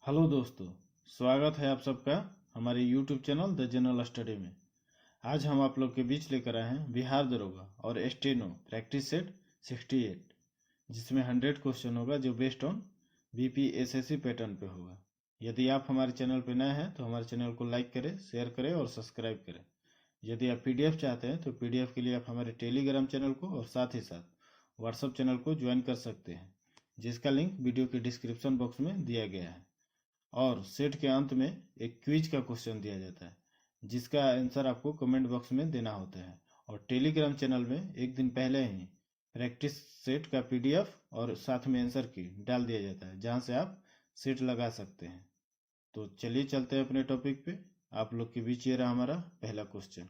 Hello दोस्तों, स्वागत है आप सबका हमारे YouTube channel the general study में। आज हम आप लोग के बीच लेकर आए हैं बिहार दरोगा और स्टेनो प्रैक्टिस सेट 68, जिसमें 100 क्वेश्चन होगा जो बेस्ड ऑन बीपीएसएससी पैटर्न पे होगा। यदि आप हमारे चैनल पे नए हैं तो हमारे चैनल को लाइक करें, शेयर करें और सब्सक्राइब करें। यदि आप पीडीएफ चाहते हैं तो पीडीएफ के लिए आप हमारे टेलीग्राम चैनल को और साथ ही साथ व्हाट्सएप चैनल को ज्वाइन कर सकते हैं, जिसका लिंक वीडियो के डिस्क्रिप्शन बॉक्स में दिया गया है। और सेट के अंत में एक क्विज का क्वेश्चन दिया जाता है, जिसका आंसर आपको कमेंट बॉक्स में देना होता है। और टेलीग्राम चैनल में एक दिन पहले ही प्रैक्टिस सेट का पीडीएफ और साथ में आंसर की डाल दिया जाता है, जहां से आप सेट लगा सकते हैं। तो चलिए चलते हैं अपने टॉपिक पे। आप लोग के बीच ये रहा हमारा पहला क्वेश्चन।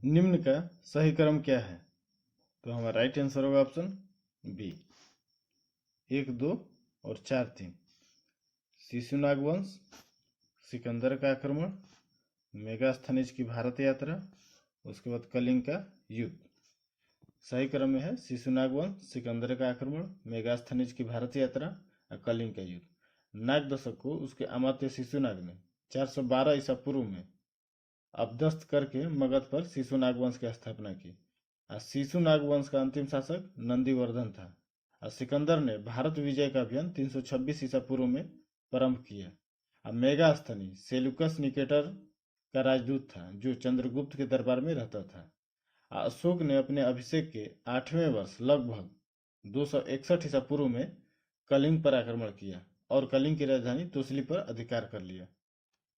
निम्न का सही क्रम क्या है? तो हमारा राइट आंसर होगा ऑप्शन बी, 1, 2 और 4, 3। शिशुनाग वंश, सिकंदर का आक्रमण, मेगास्थनीज की भारत यात्रा, उसके बाद कलिंग का युद्ध। सही क्रम में है शिशुनाग वंश, सिकंदर का आक्रमण, मेगास्थनीज की भारत यात्रा और कलिंग का युद्ध। नाग दशक को उसके अमात्य शिशुनाग ने 412 ईसा पूर्व में अपदस्थ करके मगध पर शिशुनाग वंश की स्थापना की। शिशुनाग वंश का अंतिम शासक नंदीवर्धन था। सिकंदर ने भारत विजय का अभियान 326 ईसा पूर्व में प्रारंभ किया। मेगास्थनी सेल्यूकस निकेटर का राजदूत था, जो चंद्रगुप्त के दरबार में रहता था। अशोक ने अपने अभिषेक के 8वें वर्ष लगभग 261 ईसा पूर्व में कलिंग पर आक्रमण किया और कलिंग की राजधानी तोसली पर अधिकार कर लिया।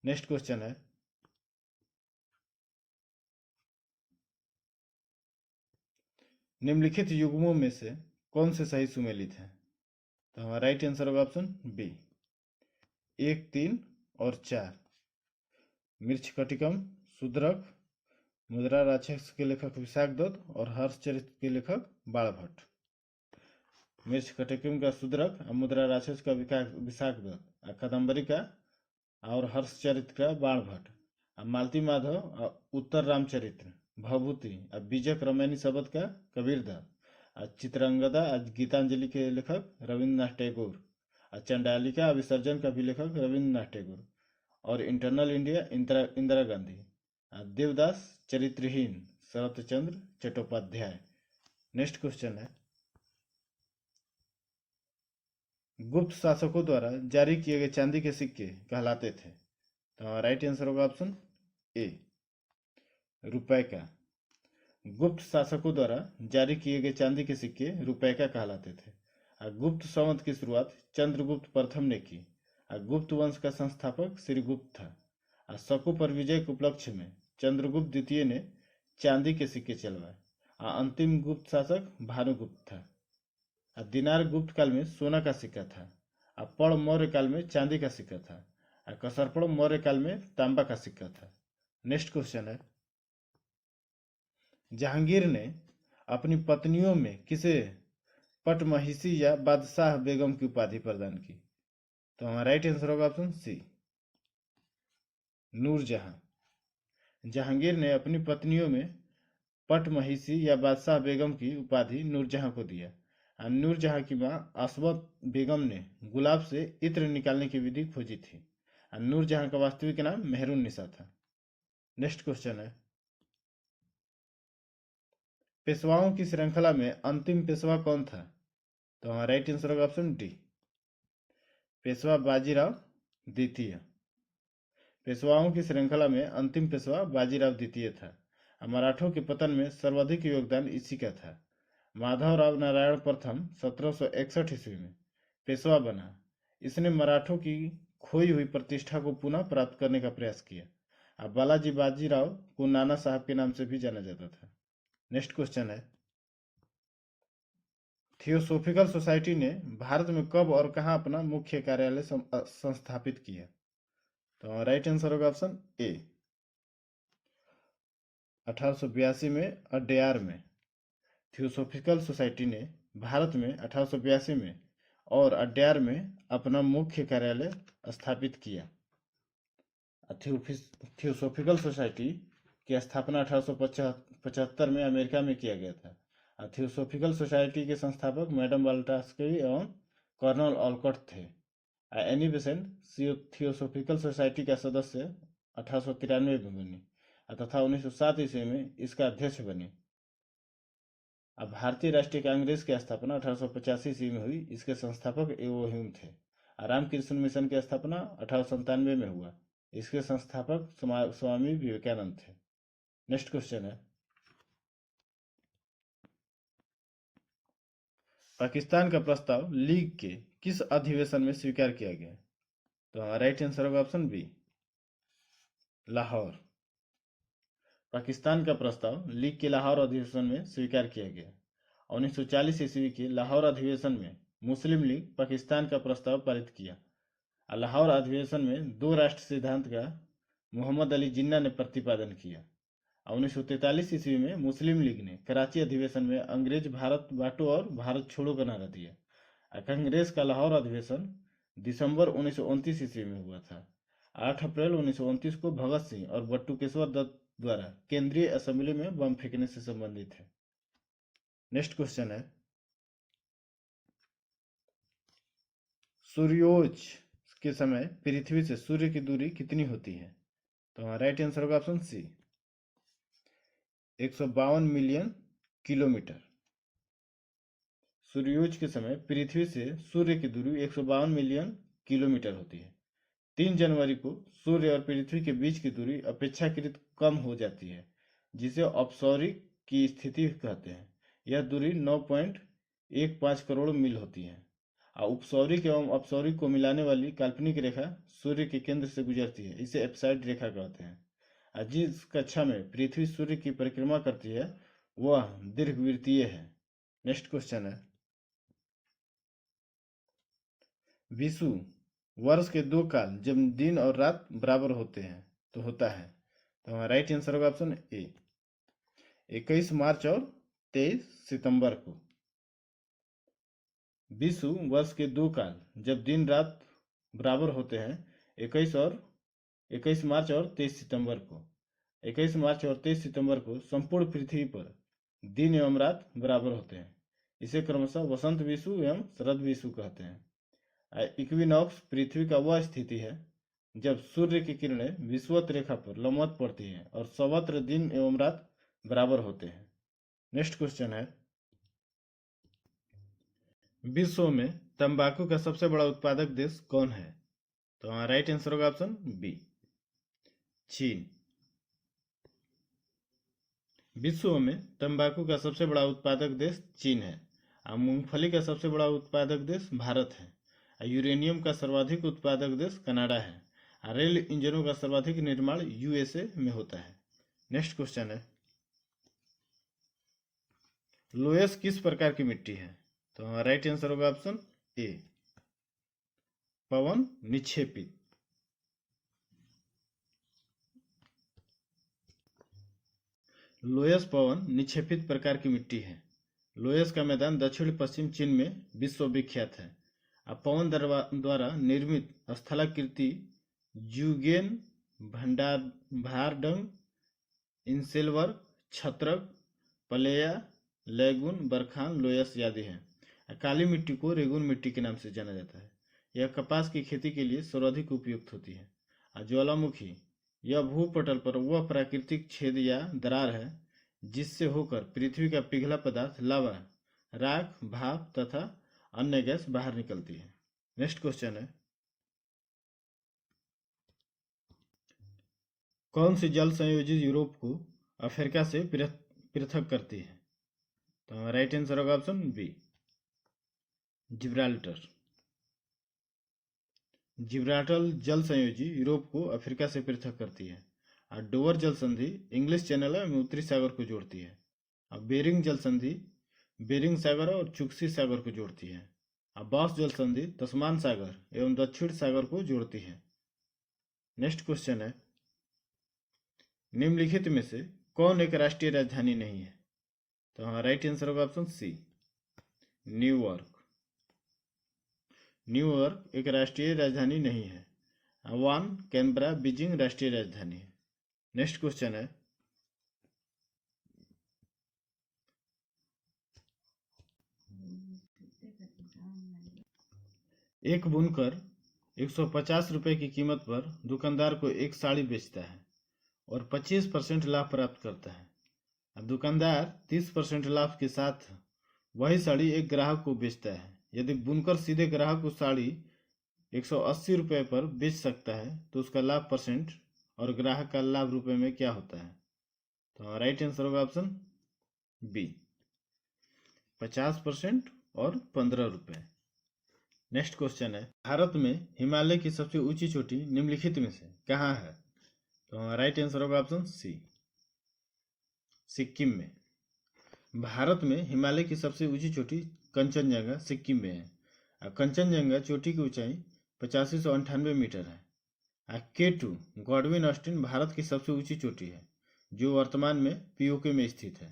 नेक्स्ट क्वेश्चन है, निम्नलिखित युग्मों में से कौन से सही सुमेलित हैं? तो हमारा राइट आंसर होगा ऑप्शन बी, 1, 3 और 4। मृच्छकटिकम, शूद्रक, मुद्रा राक्षस के लेखक विशाखदत्त और हर्षचरित के लेखक बाणभट्ट। मृच्छकटिकम का शूद्रक, मुद्रा राक्षस का विशाखदत्त, कादम्बरी का और हर्षचरित का बाणभट्ट, मालती माधव उत्तर रामचरित्र, भभूति बीजक रामायणी शब्द का कबीरदास, चित्रांगदा गीतांजलि के लेखक रविन्द्रनाथ टैगोर, चंडालिका विसर्जन का भी लेखक रविन्द्रनाथ टैगोर, और इंटरनल इंडिया इंदिरा गांधी, देवदास चरित्रहीन शरत चंद्र चट्टोपाध्याय। नेक्स्ट क्वेश्चन है, गुप्त शासकों द्वारा जारी किए गए चांदी के सिक्के कहलाते थे? तो राइट आंसर होगा ऑप्शन ए, रुपए का। गुप्त शासकों द्वारा जारी किए गए चांदी के सिक्के रुपए का कहलाते थे। गुप्त संवत की शुरुआत चंद्रगुप्त प्रथम ने की। गुप्त वंश का संस्थापक श्रीगुप्त था। शकु पर विजय के उपलक्ष्य में चंद्रगुप्त द्वितीय ने चांदी के सिक्के चलवाए। अंतिम गुप्त शासक भानुगुप्त था। दिनार गुप्त काल में सोना का सिक्का था। पड़ मौर्य काल में चांदी का सिक्का था। कसरपड़ मौर्य काल में तांबा का सिक्का था। नेक्स्ट क्वेश्चन है, जहांगीर ने अपनी पत्नियों में किसे पटमहिषी या बादशाह बेगम की उपाधि प्रदान की? तो हमारा राइट आंसर होगा ऑप्शन सी, नूरजहां। जहांगीर ने अपनी पत्नियों में पटमहिषी या बादशाह बेगम की उपाधि नूरजहां को दिया। नूरजहां की मां अस्मत बेगम ने गुलाब से इत्र निकालने की विधि खोजी थी। नूरजहां का वास्तविक नाम मेहरुन निसा था। नेक्स्ट क्वेश्चन है, पेशवाओं की श्रृंखला में अंतिम पेशवा कौन था? तो हमारा राइट आंसर होगा ऑप्शन डी, पेशवा बाजीराव द्वितीय। पेशवाओं की श्रृंखला में अंतिम पेशवा बाजीराव द्वितीय था। मराठों के पतन में सर्वाधिक योगदान इसी का था। माधवराव नारायण प्रथम 1761 ईस्वी में पेशवा बना। इसने मराठों की खोई हुई प्रतिष्ठा को पुनः प्राप्त करने का प्रयास किया। बालाजी बाजीराव को नाना साहब के नाम से भी जाना जाता था। नेक्स्ट क्वेश्चन है, थियोसोफिकल सोसाइटी ने भारत में कब और कहां अपना मुख्य कार्यालय संस्थापित किया? तो राइट आंसर होगा ऑप्शन ए, 1882 में अड्यार में। थियोसोफिकल सोसाइटी ने भारत में 1882 में और अड्यार में अपना मुख्य कार्यालय स्थापित किया। थियोसोफिकल सोसाइटी की स्थापना 1875 में अमेरिका में किया गया था। थियोसोफिकल सोसाइटी के संस्थापक मैडम वाल्टास्की एवं कर्नल ऑलकट थे। एनी बेसेंट थियोसोफिकल सोसाइटी का सदस्य 1893 में बनी तथा 1907 ईस्वी में इसका अध्यक्ष बनी। अब भारतीय राष्ट्रीय कांग्रेस की स्थापना 1885 ईस्वी में हुई। इसके संस्थापक एओ ह्यूम थे। रामकृष्ण मिशन की स्थापना 1897 में हुआ। इसके संस्थापक स्वामी विवेकानंद थे। नेक्स्ट क्वेश्चन है, पाकिस्तान का प्रस्ताव लीग के किस अधिवेशन में स्वीकार किया गया? तो हमारा राइट आंसर होगा ऑप्शन बी, लाहौर। पाकिस्तान का प्रस्ताव लीग के लाहौर अधिवेशन में स्वीकार किया गया। 1940 ईस्वी के लाहौर अधिवेशन में मुस्लिम लीग पाकिस्तान का प्रस्ताव पारित किया। लाहौर अधिवेशन में दो राष्ट्र सिद्धांत का मोहम्मद अली जिन्ना ने प्रतिपादन किया। 1943 ईस्वी में मुस्लिम लीग ने कराची अधिवेशन में अंग्रेज भारत बांटो और भारत छोड़ो का नारा दिया। कांग्रेस का लाहौर अधिवेशन दिसंबर 1929 ईस्वी में हुआ था। 8 अप्रैल 1929 को भगत सिंह और बटुकेश्वर दत्त द्वारा केंद्रीय असेंबली में बम फेंकने से संबंधित है। नेक्स्ट क्वेश्चन है, सूर्योज के समय पृथ्वी से सूर्य की दूरी कितनी होती है? तो हमारा राइट आंसर होगा ऑप्शन सी, 152 मिलियन किलोमीटर। सूर्योज के समय पृथ्वी से सूर्य की दूरी 152 मिलियन किलोमीटर होती है। 3 जनवरी को सूर्य और पृथ्वी के बीच की दूरी अपेक्षाकृत कम हो जाती है, जिसे अपसौरिक की स्थिति कहते हैं। यह दूरी 9.15 करोड़ मील होती है। उपसौरिक एवं अपसौरिक को मिलाने वाली काल्पनिक रेखा सूर्य के केंद्र से गुजरती है। इसे एप्साइड रेखा कहते हैं। जिस कक्षा में पृथ्वी सूर्य की परिक्रमा करती है वह दीर्घवृत्तीय है। नेक्स्ट क्वेश्चन है, विषु वर्ष के 2 काल जब दिन और रात बराबर होते हैं तो होता है। तो हमारा राइट आंसर होगा ऑप्शन ए, 21 मार्च और 23 सितंबर को। विषु वर्ष के 2 काल जब दिन रात बराबर होते हैं 21 मार्च और 23 सितंबर को। 21 मार्च और 23 सितंबर को संपूर्ण पृथ्वी पर दिन एवं रात बराबर होते हैं। इसे क्रमशः वसंत विषु एवं शरद विषु कहते हैं। इक्विनॉक्स पृथ्वी का वह स्थिति है जब सूर्य की किरणें विषुवत रेखा पर लंबवत पड़ती हैं और सर्वत्र दिन एवं रात बराबर होते हैं। नेक्स्ट क्वेश्चन है, विश्व में तंबाकू का सबसे बड़ा उत्पादक देश कौन है? तो हमारा राइट आंसर होगा ऑप्शन बी, चीन। विश्व में तंबाकू का सबसे बड़ा उत्पादक देश चीन है। मूंगफली का सबसे बड़ा उत्पादक देश भारत है। यूरेनियम का सर्वाधिक उत्पादक देश कनाडा है। रेल इंजनों का सर्वाधिक निर्माण यूएसए में होता है। नेक्स्ट क्वेश्चन है, लोयस किस प्रकार की मिट्टी है? तो हमारा राइट आंसर होगा ऑप्शन ए, पवन निक्षेपित। लोयस पवन निक्षेपित प्रकार की मिट्टी है। लोयस का मैदान दक्षिण पश्चिम चीन में विश्वविख्यात है। पवन द्वारा निर्मित स्थलाकृति जुगेन, भारडंग, इंसेलवर, छत्रक, पलेया, लैगून, बरखान, लोयस आदि हैं। काली मिट्टी को रेगून मिट्टी के नाम से जाना जाता है। यह कपास की खेती के लिए सर्वाधिक उपयुक्त होती है। ज्वालामुखी यह भूपटल पर वह प्राकृतिक छेद या दरार है जिससे होकर पृथ्वी का पिघला पदार्थ लावा, राख, भाप तथा अन्य गैस बाहर निकलती है। नेक्स्ट क्वेश्चन है, कौन सी जल संयोजी यूरोप को अफ्रीका से पृथक करती है? तो हमारा राइट आंसर होगा ऑप्शन बी, जिब्राल्टर। जिब्राल्टर जल संयोजी यूरोप को अफ्रीका से पृथक करती है। डोवर जल संधि इंग्लिश चैनल एवं उत्तरी सागर को जोड़ती है। बेरिंग जल संधि बेरिंग सागर और चुक्सी सागर को जोड़ती है। बॉस जल संधि तस्मान सागर एवं दक्षिण सागर को जोड़ती है। नेक्स्ट क्वेश्चन है, निम्नलिखित में से कौन एक राष्ट्रीय राजधानी नहीं है? तो हमारा राइट आंसर होगा ऑप्शन सी, न्यूयॉर्क। न्यूयॉर्क एक राष्ट्रीय राजधानी नहीं है। वान, कैनबरा, बीजिंग राष्ट्रीय राजधानी है। नेक्स्ट क्वेश्चन है, एक बुनकर 150 रुपये की कीमत पर दुकानदार को एक साड़ी बेचता है और 25% लाभ प्राप्त करता है। दुकानदार 30% लाभ के साथ वही साड़ी एक ग्राहक को बेचता है। यदि बुनकर सीधे ग्राहक को साड़ी 180 रुपये पर बेच सकता है तो उसका लाभ परसेंट और ग्राहक का लाभ रुपए में क्या होता है? तो हमारा राइट आंसर होगा ऑप्शन बी, 50% और 15 रुपये। नेक्स्ट क्वेश्चन है, भारत में हिमालय की सबसे ऊंची चोटी निम्नलिखित में से कहाँ है? तो हमारा राइट आंसर होगा ऑप्शन सी, सिक्किम में। भारत में हिमालय की सबसे ऊंची चोटी कंचनजंगा सिक्किम में है। कंचनजंगा चोटी की ऊंचाई 8598 मीटर है। K2 गॉडविन ऑस्टिन भारत की सबसे ऊंची चोटी है जो वर्तमान में पीओके में स्थित है।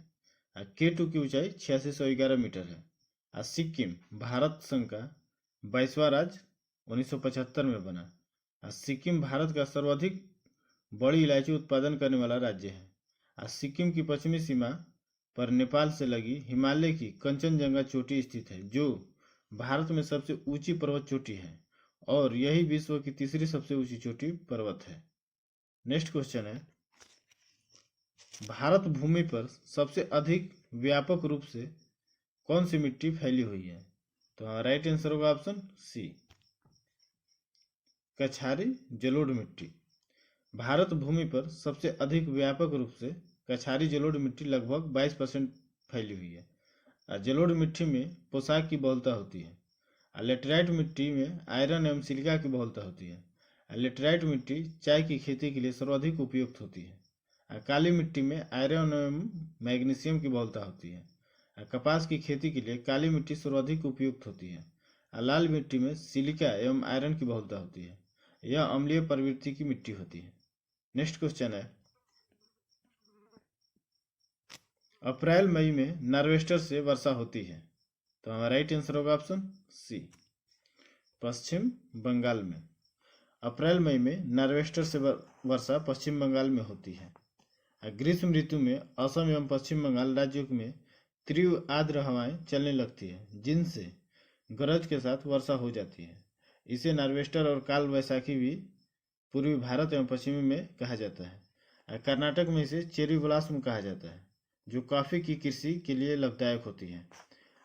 K2 की ऊंचाई 8611 मीटर है। सिक्किम भारत संघ का 22वां राज्य 1975 में बना। सिक्किम भारत का सर्वाधिक बड़ी इलायची उत्पादन करने वाला राज्य है। सिक्किम की पश्चिमी सीमा पर नेपाल से लगी हिमालय की कंचनजंगा चोटी स्थित है जो भारत में सबसे ऊंची पर्वत चोटी है और यही विश्व की तीसरी सबसे ऊंची चोटी पर्वत है। नेक्स्ट क्वेश्चन है, भारत भूमि पर सबसे अधिक व्यापक रूप से कौन सी मिट्टी फैली हुई है? तो राइट आंसर होगा ऑप्शन सी, कछारी जलोढ़ मिट्टी। भारत भूमि पर सबसे अधिक व्यापक रूप से कछारी जलोढ़ मिट्टी लगभग 22% फैली हुई है। जलोढ़ मिट्टी में पोशाक की बहुलता होती है। लेटराइट मिट्टी में आयरन एवं सिलिका की बहुलता होती है। लेटराइट मिट्टी चाय की खेती के लिए सर्वाधिक उपयुक्त होती है। काली मिट्टी में आयरन एवं मैग्नीशियम की बहुलता होती है। कपास की खेती के लिए काली मिट्टी सर्वाधिक उपयुक्त होती है। लाल मिट्टी में सिलिका एवं आयरन की बहुलता होती है। यह अम्लीय प्रवृत्ति की मिट्टी होती है। नेक्स्ट क्वेश्चन है, अप्रैल मई में नार्वेस्टर से वर्षा होती है। तो हमारा राइट आंसर होगा ऑप्शन सी, पश्चिम बंगाल में। अप्रैल मई में नार्वेस्टर से वर्षा पश्चिम बंगाल में होती है। ग्रीष्म ऋतु में असम एवं पश्चिम बंगाल राज्यों में तीव्र आर्द्र हवाएं चलने लगती है जिनसे गरज के साथ वर्षा हो जाती है। इसे नार्वेस्टर और काल वैशाखी भी पूर्वी भारत एवं पश्चिमी में कहा जाता है। कर्नाटक में इसे चेरी ब्लॉसम कहा जाता है जो कॉफी की कृषि के लिए लाभदायक होती है।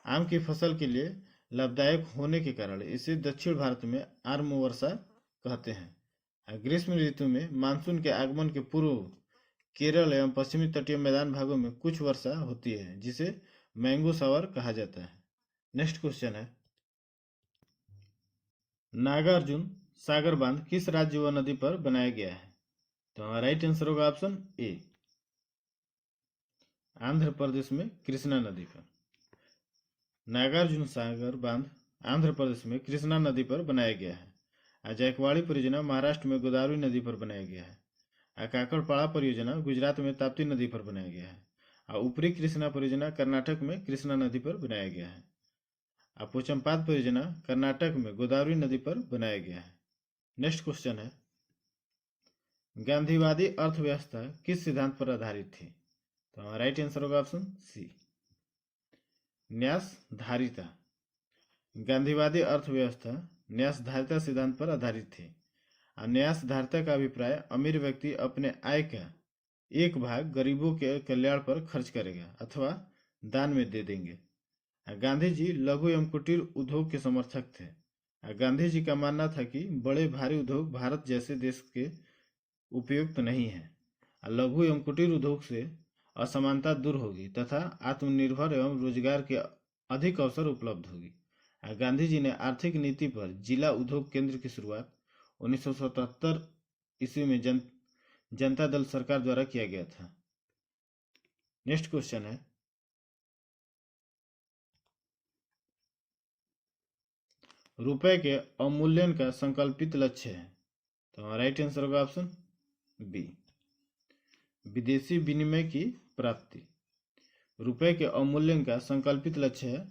आम की फसल के लिए लाभदायक होने के कारण इसे दक्षिण भारत में आर्म वर्षा कहते हैं। ग्रीष्म ऋतु में मानसून के आगमन के पूर्व केरल एवं पश्चिमी तटीय मैदान भागों में कुछ वर्षा होती है जिसे मैंगो शावर कहा जाता है। नेक्स्ट क्वेश्चन है, नागार्जुन सागर बांध किस राज्य व नदी पर बनाया गया है? तो हमारा राइट आंसर होगा ऑप्शन ए, आंध्र प्रदेश में कृष्णा नदी पर। नागार्जुन सागर बांध आंध्र प्रदेश में कृष्णा नदी पर बनाया गया है। जायकवाड़ी परियोजना महाराष्ट्र में गोदावरी नदी पर बनाया गया है। काकड़पाड़ा परियोजना गुजरात में ताप्ती नदी पर बनाया गया है। ऊपरी कृष्णा परियोजना कर्नाटक में कृष्णा नदी पर बनाया गया है। पोचमपाद परियोजना कर्नाटक में गोदावरी नदी पर बनाया गया है। नेक्स्ट क्वेश्चन है, गांधीवादी अर्थव्यवस्था किस सिद्धांत पर आधारित थी? तो हमारा राइट आंसर होगा ऑप्शन सी, न्यासधारिता। गांधीवादी अर्थव्यवस्था न्यासधारिता सिद्धांत पर आधारित थी। न्यासधारिता का अभिप्राय अमीर व्यक्ति अपने आय का एक भाग गरीबों के कल्याण पर खर्च करेगा अथवा दान में दे देंगे। गांधी जी लघु एवं कुटीर उद्योग के समर्थक थे। गांधी जी का मानना था कि बड़े भारी उद्योग भारत जैसे देश के उपयुक्त नहीं है। लघु एवं कुटीर उद्योग से असमानता दूर होगी तथा आत्मनिर्भर एवं रोजगार के अधिक अवसर उपलब्ध होगी। गांधी जी ने आर्थिक नीति पर जिला उद्योग केंद्र की शुरुआत 1977 ईस्वी में जनता दल सरकार द्वारा किया गया था। नेक्स्ट क्वेश्चन है, रुपए के अवमूल्यन का संकल्पित लक्ष्य है। तो हमारा राइट आंसर होगा ऑप्शन बी, विदेशी विनिमय की प्राप्ति। रुपए के अवमूल्यन का संकल्पित लक्ष्य है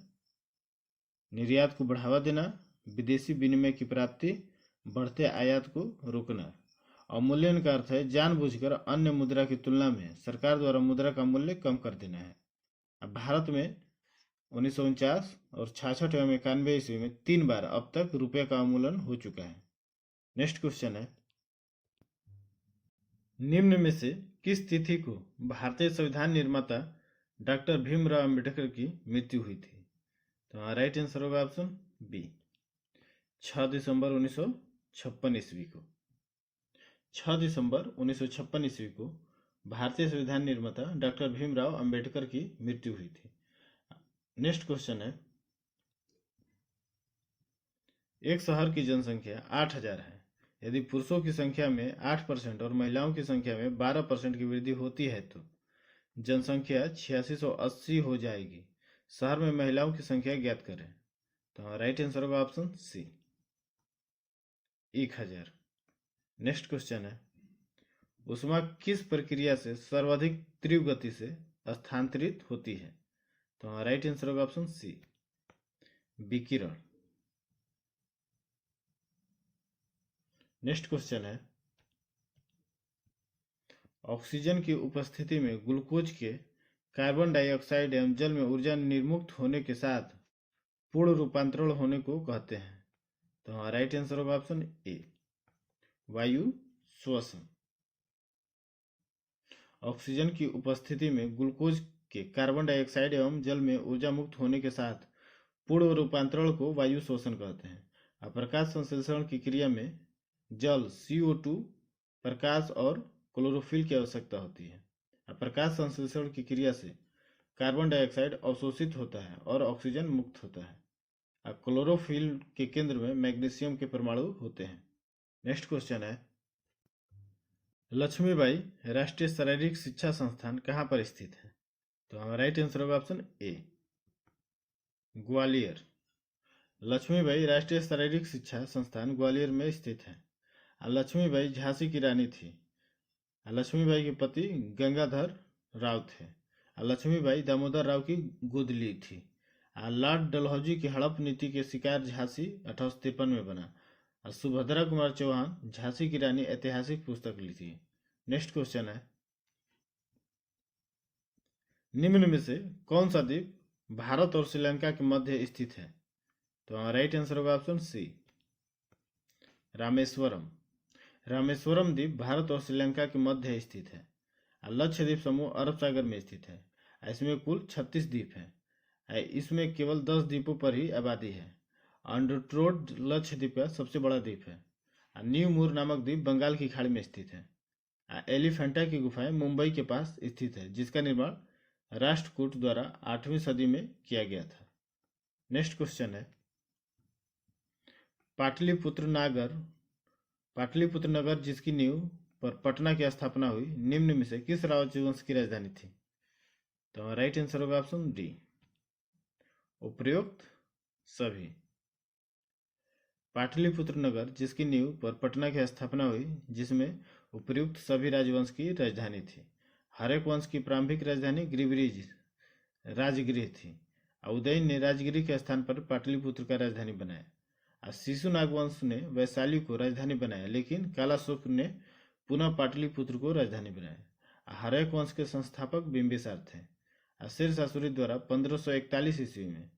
निर्यात को बढ़ावा देना, विदेशी विनिमय की प्राप्ति, बढ़ते आयात को रोकना। अवमूल्यन का अर्थ है जानबूझकर अन्य मुद्रा की तुलना में सरकार द्वारा मुद्रा का मूल्य कम कर देना है। अब भारत में 1949 और 66 एवं 91 ईस्वी में 3 बार अब तक रुपये का अवमूल्यन हो चुका है। नेक्स्ट क्वेश्चन है, निम्न में से किस तिथि को भारतीय संविधान निर्माता डॉक्टर भीमराव अंबेडकर की मृत्यु हुई थी? तो हमारा राइट आंसर होगा ऑप्शन बी, 6 दिसंबर 1956 ईस्वी को। 6 दिसंबर 1956 ईस्वी को भारतीय संविधान निर्माता डॉक्टर भीमराव अंबेडकर की मृत्यु हुई थी। नेक्स्ट क्वेश्चन है, एक शहर की जनसंख्या 8000 है। यदि पुरुषों की संख्या में 8% और महिलाओं की संख्या में 12% की वृद्धि होती है तो जनसंख्या 8680 हो जाएगी। शहर में महिलाओं की संख्या ज्ञात करें। तो राइट आंसर होगा ऑप्शन सी, 1000। नेक्स्ट क्वेश्चन है, ऊष्मा किस प्रक्रिया से सर्वाधिक तीव्र गति से स्थानांतरित होती है? तो राइट आंसर होगा ऑप्शन सी, विकिरण। नेक्स्ट क्वेश्चन है, ऑक्सीजन की उपस्थिति में ग्लूकोज के कार्बन डाइऑक्साइड एवं जल में ऊर्जा निर्मुक्त होने के साथ पूर्ण रूपांतरण होने को कहते हैं। तो हमारा राइट आंसर होगा ऑप्शन ए, वायु श्वसन। ऑक्सीजन की उपस्थिति में ग्लूकोज के कार्बन डाइऑक्साइड एवं जल में ऊर्जा मुक्त होने के साथ पूर्ण रूपांतरण को वायु श्वसन कहते हैं। प्रकाश संश्लेषण की क्रिया में जल CO2, प्रकाश और क्लोरोफिल की आवश्यकता होती है। प्रकाश संश्लेषण की क्रिया से कार्बन डाइऑक्साइड अवशोषित होता है और ऑक्सीजन मुक्त होता है। क्लोरोफिल के केंद्र में मैग्नीशियम के परमाणु होते हैं। नेक्स्ट क्वेश्चन है, लक्ष्मीबाई राष्ट्रीय शारीरिक शिक्षा संस्थान कहाँ पर स्थित है? तो हमारा राइट आंसर होगा ऑप्शन ए, ग्वालियर। लक्ष्मीबाई राष्ट्रीय शारीरिक शिक्षा संस्थान ग्वालियर में स्थित है। लक्ष्मीबाई झांसी की रानी थी। लक्ष्मीबाई के पति गंगाधर राव थे। लक्ष्मीबाई दामोदर राव की गोद ली थी। लॉर्ड डलहौजी की हड़प नीति के शिकार झांसी 1853 में बना। सुभद्रा कुमार चौहान झांसी की रानी ऐतिहासिक पुस्तक लिखी। नेक्स्ट क्वेश्चन है, निम्न में से कौन सा द्वीप भारत और श्रीलंका के मध्य स्थित है? तो हमारा राइट आंसर होगा ऑप्शन सी, रामेश्वरम। रामेश्वरम द्वीप भारत और श्रीलंका के मध्य स्थित है। लक्षद्वीप समूह अरब सागर में स्थित है। इसमें कुल 36 द्वीप हैं। इसमें केवल 10 द्वीपों पर ही आबादी है। अंडरट्रोड लक्षद्वीप का सबसे बड़ा द्वीप है। न्यू मूर नामक द्वीप बंगाल की खाड़ी में स्थित है। एलिफेंटा की गुफाएं मुंबई के पास स्थित है, जिसका निर्माण राष्ट्रकूट द्वारा 8वीं सदी में किया गया था। नेक्स्ट क्वेश्चन है, पाटलिपुत्र नगर जिसकी नींव पर पटना की स्थापना हुई, निम्न में से किस राजवंश की राजधानी थी? तो राइट आंसर होगा ऑप्शन डी, उपरोक्त सभी। पाटलिपुत्र नगर जिसकी नींव पर पटना की स्थापना हुई, जिसमें उपयुक्त सभी राजवंश की राजधानी थी। हरेक वंश की प्रारंभिक राजधानी गिरिब्रिज राजगृह थी। उदयन ने राजगृह के स्थान पर पाटलिपुत्र का राजधानी बनाया। शिशुनाग वंश ने वैशाली को राजधानी बनाया, लेकिन कालाशोक ने पुनः पाटलिपुत्र को राजधानी बनाया। हरेक वंश के संस्थापक बिंबिसार थे। शेरशाह द्वारा 1541 ईस्वी में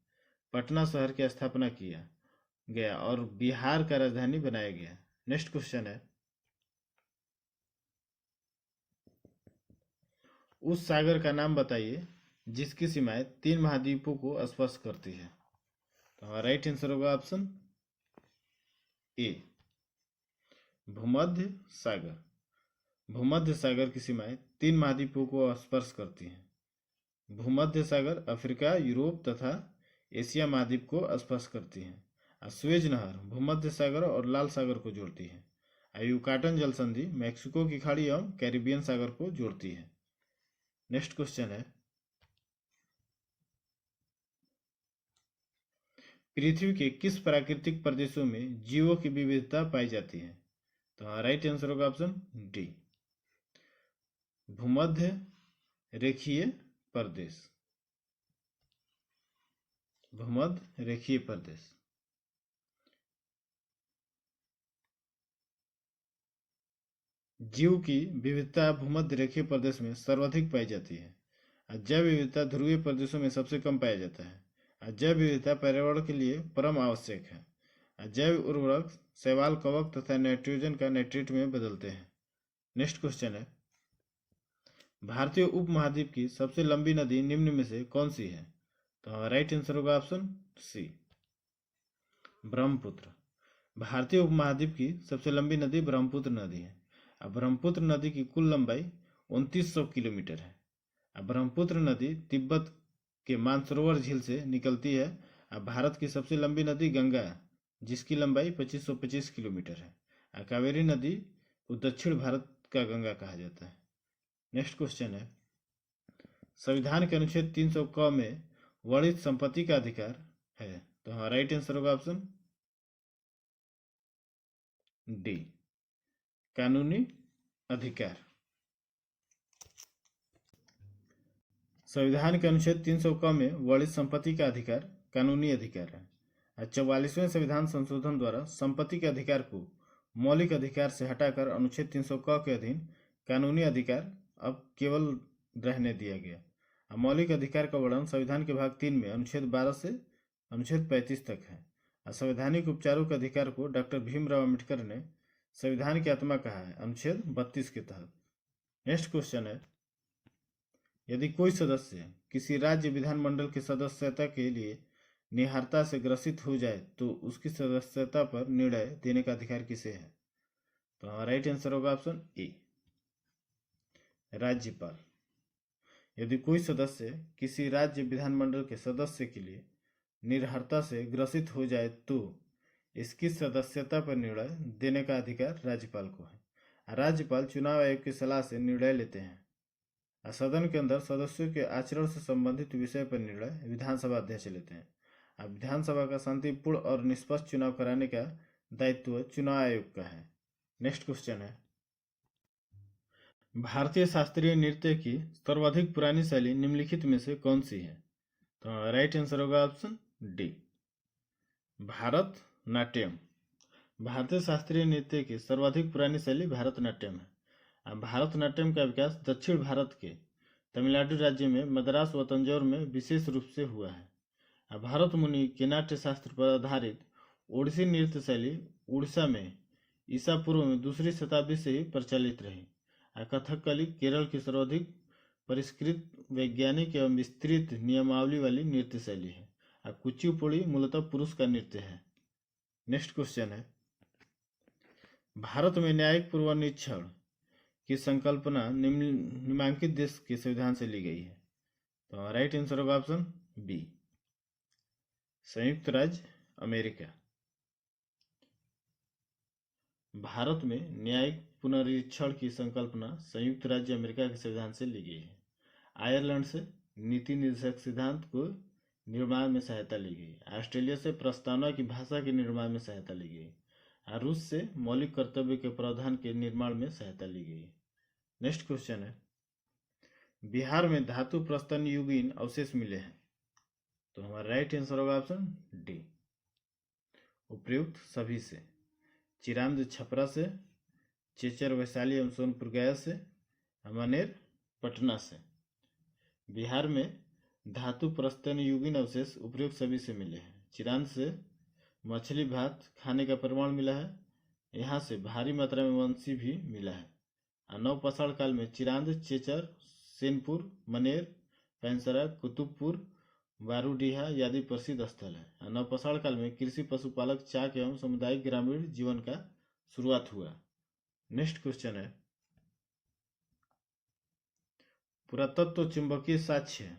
पटना शहर की स्थापना किया गया और बिहार का राजधानी बनाया गया। नेक्स्ट क्वेश्चन है, उस सागर का नाम बताइए जिसकी सीमाएं 3 महाद्वीपों को स्पर्श करती है। तो राइट आंसर होगा ऑप्शन ए, भूमध्य सागर। भूमध्य सागर की सीमाएं 3 महाद्वीपों को स्पर्श करती हैं। भूमध्य सागर अफ्रीका, यूरोप तथा एशिया महाद्वीप को स्पर्श करती हैं। स्वेज नहर भूमध्य सागर और लाल सागर को जोड़ती है। युकाटन जल संधि मैक्सिको की खाड़ी एवं कैरिबियन सागर को जोड़ती है। नेक्स्ट क्वेश्चन है, पृथ्वी के किस प्राकृतिक प्रदेशों में जीवों की विविधता पाई जाती है? तो राइट आंसर होगा ऑप्शन डी, भूमध्य रेखीय प्रदेश। भूमध्य रेखीय प्रदेश। जीव की विविधता भूमध्य रेखीय प्रदेश में सर्वाधिक पाई जाती है। जैव विविधता ध्रुवीय प्रदेशों में सबसे कम पाया जाता है। जैव विविधता पर्यावरण के लिए परम आवश्यक है। जैव उर्वरक शैवाल कवक तथा नाइट्रोजन का नाइट्रेट में बदलते हैं। नेक्स्ट क्वेश्चन है, भारतीय उपमहाद्वीप की सबसे लंबी नदी निम्न में से कौन सी है? तो राइट आंसर होगा ऑप्शन सी, ब्रह्मपुत्र। भारतीय उपमहाद्वीप की सबसे लंबी नदी ब्रह्मपुत्र नदी है। अब ब्रह्मपुत्र नदी की कुल लंबाई 2900 किलोमीटर है। अब ब्रह्मपुत्र नदी तिब्बत के मानसरोवर झील से निकलती है। अब भारत की सबसे लंबी नदी गंगा है, जिसकी लंबाई 2525 किलोमीटर है। कावेरी नदी को दक्षिण भारत का गंगा कहा जाता है। नेक्स्ट क्वेश्चन है, संविधान के अनुच्छेद 300 क में वर्णित संपत्ति का अधिकार है। तो हाँ, राइट आंसर होगा ऑप्शन डी, कानूनी अधिकार। संविधान के अनुच्छेद 300 क में वर्णित संपत्ति का अधिकार कानूनी अधिकार है। 44वें संविधान संशोधन द्वारा संपत्ति के अधिकार को मौलिक अधिकार से हटाकर अनुच्छेद 300 क के अधीन कानूनी अधिकार अब केवल रहने दिया गया। मौलिक अधिकार का वर्णन संविधान के भाग 3 में अनुच्छेद 12 से अनुच्छेद 35 तक है। संवैधानिक उपचारों के अधिकार को डॉक्टर भीमराव अम्बेडकर ने संविधान की आत्मा कहा है, अनुच्छेद 32 के तहत। नेक्स्ट क्वेश्चन है, यदि कोई सदस्य किसी राज्य विधानमंडल की सदस्यता के लिए निहारता से ग्रसित हो जाए तो उसकी सदस्यता पर निर्णय देने का अधिकार किसे है? तो हमारा राइट आंसर होगा ऑप्शन ए, राज्यपाल। यदि कोई सदस्य किसी राज्य विधानमंडल के सदस्य के लिए निर्भरता से ग्रसित हो जाए तो इसकी सदस्यता पर निर्णय देने का अधिकार राज्यपाल को है। राज्यपाल चुनाव आयोग की सलाह से निर्णय लेते हैं। सदन के अंदर सदस्यों के आचरण से संबंधित विषय पर निर्णय विधानसभा अध्यक्ष लेते हैं। अब विधानसभा का शांतिपूर्ण और निष्पक्ष चुनाव कराने का दायित्व चुनाव आयोग का है। नेक्स्ट क्वेश्चन है, भारतीय शास्त्रीय नृत्य की सर्वाधिक पुरानी शैली निम्नलिखित में से कौन सी है? तो राइट आंसर होगा ऑप्शन डी, भारत नाट्यम। भारतीय शास्त्रीय नृत्य की सर्वाधिक पुरानी शैली भारतनाट्यम है। भारतनाट्यम का विकास दक्षिण भारत के तमिलनाडु राज्य में मद्रास व तंजौर में विशेष रूप से हुआ है। भारत मुनि के नाट्य शास्त्र पर आधारित ओडिसी नृत्य शैली उड़ीसा में ईसा पूर्व में 2री शताब्दी से ही प्रचलित रही। कथकली केरल की सर्वाधिक परिष्कृत, वैज्ञानिक एवं विस्तृत नियमावली वाली नृत्य शैली है। कुचिपुड़ी मूलतः पुरुष का नृत्य है। नेक्स्ट क्वेश्चन है, भारत में न्यायिक पूर्वनिरीक्षण की संकल्पना निम्नलिखित देश के संविधान से ली गई है। तो राइट आंसर होगा ऑप्शन बी, संयुक्त राज्य अमेरिका। भारत में न्यायिक पुनरीक्षण की संकल्पना संयुक्त राज्य अमेरिका के संविधान से ली गई है। आयरलैंड से नीति निर्देशक सिद्धांत को निर्माण में सहायता ली गई। ऑस्ट्रेलिया से प्रस्तावना की भाषा के निर्माण में सहायता ली गई। रूस से मौलिक कर्तव्य के प्रावधान के निर्माण में सहायता ली गई। नेक्स्ट क्वेश्चन है, बिहार में धातु प्रस्तन युगीन अवशेष मिले हैं। तो हमारा राइट आंसर होगा ऑप्शन डी, उपयुक्त सभी से, चिरांद छपरा से, चेचर वैशाली एवं सोनपुर गया से, मनेर पटना से। बिहार में धातु प्रस्तन युगीन अवशेष उपयुक्त सभी से मिले हैं। चिरांद से मछली भात खाने का प्रमाण मिला है। यहाँ से भारी मात्रा में वंशी भी मिला है। नवपाषाण काल में चिरांद, चेचर, सेनपुर, मनेर, पैंसरा, कुतुबपुर, बारूडीहा आदि प्रसिद्ध स्थल है। नवपाषाण काल में कृषि, पशुपालक, चाक एवं सामुदायिक ग्रामीण जीवन का शुरुआत हुआ। नेक्स्ट क्वेश्चन है, पुरातत्व चुंबकीय साक्ष्य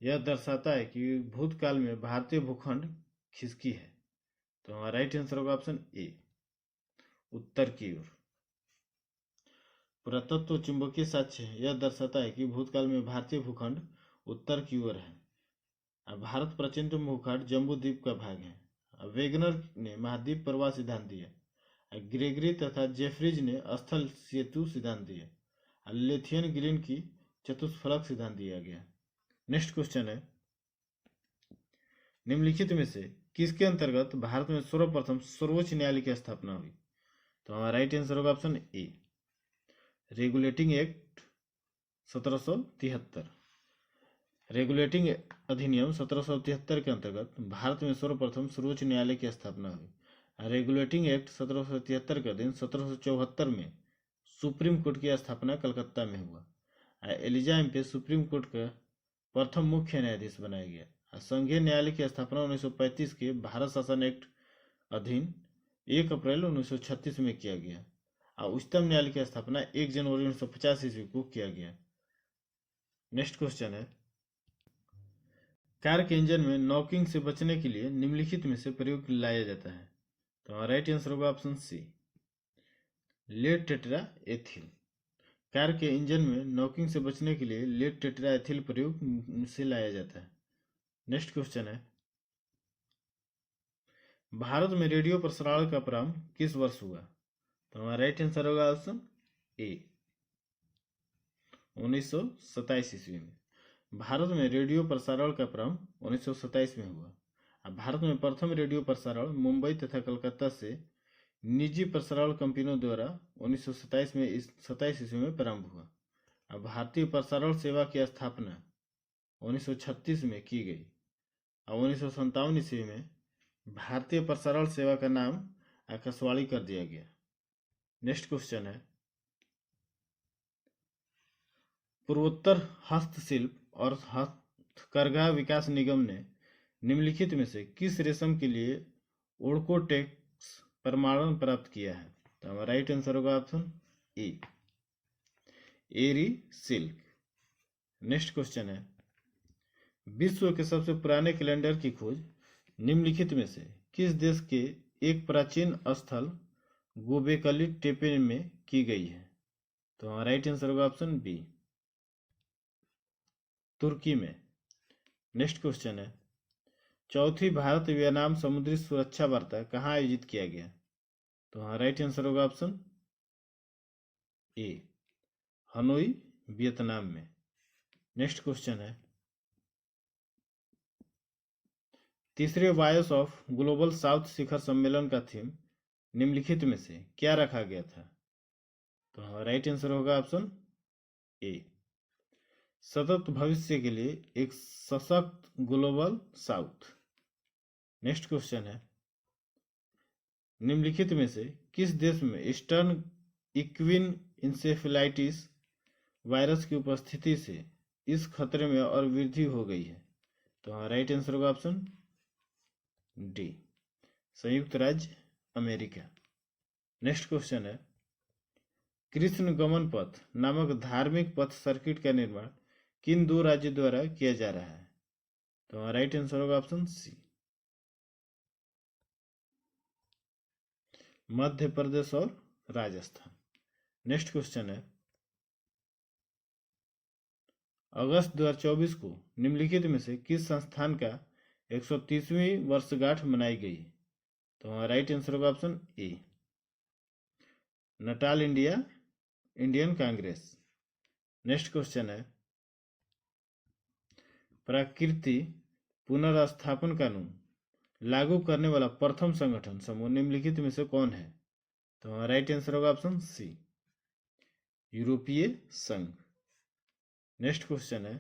यह दर्शाता है कि भूतकाल में भारतीय भूखंड खिसकी है। तो हमारा राइट आंसर होगा ऑप्शन ए, उत्तर की ओर। पुरातत्व चुंबकीय साक्ष्य यह दर्शाता है कि भूतकाल में भारतीय भूखंड उत्तर की ओर है। भारत प्राचीनतम भूखंड जम्बू द्वीप का भाग है। वेगनर ने महाद्वीप प्रवाह सिद्धांत दिया। ग्रेगरी तथा जेफरीज ने स्थल सेतु सिद्धांत दिया। लेथियन ग्रीन की चतुष्फलक सिद्धांत दिया गया। नेक्स्ट क्वेश्चन है, निम्नलिखित में से किसके अंतर्गत भारत में सर्वप्रथम सर्वोच्च न्यायालय की स्थापना हुई? तो हमारा राइट आंसर होगा ऑप्शन ए, रेगुलेटिंग एक्ट 1773। रेगुलेटिंग अधिनियम 1773 के अंतर्गत भारत में सर्वप्रथम सर्वोच्च न्यायालय की स्थापना हुई। रेगुलेटिंग एक्ट 1773 के दिन 1774 में सुप्रीम कोर्ट की स्थापना कलकत्ता में हुआ। एलिजा पे सुप्रीम कोर्ट का प्रथम मुख्य न्यायाधीश बनाया गया। संघीय न्यायालय की स्थापना 1935 के भारत शासन एक्ट अधीन 1 अप्रैल 1936 में किया गया। और उच्चतम न्यायालय की स्थापना 1 जनवरी 1950 ईस्वी को किया गया। नेक्स्ट क्वेश्चन है, कार के इंजन में नॉकिंग से बचने के लिए निम्नलिखित में से प्रयोग लाया जाता है। तो राइट आंसर होगा option C, lead tetraethyl. Car के इंजन में नॉकिंग से बचने के लिए लेड टेट्रा एथिल प्रयोग से लाया जाता है। नेक्स्ट क्वेश्चन है, भारत में रेडियो प्रसारण का प्रारंभ किस वर्ष हुआ? तो हमारा राइट आंसर होगा ऑप्शन ए, 1927 ईस्वी में। भारत में रेडियो प्रसारण का प्रारंभ 1927 में हुआ। भारत में प्रथम रेडियो प्रसारण मुंबई तथा कलकत्ता से निजी प्रसारण कंपनियों द्वारा 1927 ईस्वी में प्रारंभ हुआ। अब भारतीय प्रसारण सेवा की स्थापना 1936 में की गई और 1957 ईस्वी में भारतीय प्रसारण सेवा का नाम आकाशवाणी कर दिया गया। नेक्स्ट क्वेश्चन है, पूर्वोत्तर हस्तशिल्प और हथकरघा विकास निगम ने निम्नलिखित में से किस रेशम के लिए ओर्कोटेक्स प्रमाणन प्राप्त किया है? तो हमारा राइट आंसर होगा option A, Eri silk. Next question है, विश्व के सबसे पुराने कैलेंडर की खोज निम्नलिखित में से किस देश के एक प्राचीन स्थल गोबेकली टेपे में की गई है? तो हमारा राइट आंसर होगा ऑप्शन बी, तुर्की में। नेक्स्ट क्वेश्चन है, चौथी भारत वियतनाम समुद्री सुरक्षा वार्ता कहाँ आयोजित किया गया? तो हाँ, राइट आंसर होगा ऑप्शन ए, हनोई वियतनाम में। नेक्स्ट क्वेश्चन है, तीसरे वायस ऑफ ग्लोबल साउथ शिखर सम्मेलन का थीम निम्नलिखित में से क्या रखा गया था? तो हाँ, राइट आंसर होगा ऑप्शन ए, सतत भविष्य के लिए एक सशक्त ग्लोबल साउथ। नेक्स्ट क्वेश्चन है, निम्नलिखित में से किस देश में ईस्टर्न इक्विन इंसेफेलाइटिस वायरस की उपस्थिति से इस खतरे में और वृद्धि हो गई है? तो हाँ, राइट आंसर होगा ऑप्शन डी, संयुक्त राज्य अमेरिका। नेक्स्ट क्वेश्चन है, कृष्ण गमन पथ नामक धार्मिक पथ सर्किट का निर्माण किन दो राज्यों द्वारा किया जा रहा है? तो राइट आंसर होगा ऑप्शन सी, मध्य प्रदेश और राजस्थान। नेक्स्ट क्वेश्चन है, अगस्त 2024 को निम्नलिखित में से किस संस्थान का 130वीं वर्षगांठ मनाई गई? तो राइट आंसर होगा ऑप्शन ए, Natal Indian Congress. Next question है, प्रकृति पुनर्स्थापन कानून लागू करने वाला प्रथम संगठन समूह निम्नलिखित में से कौन है? तो राइट आंसर होगा ऑप्शन सी, यूरोपीय संघ। नेक्स्ट क्वेश्चन है,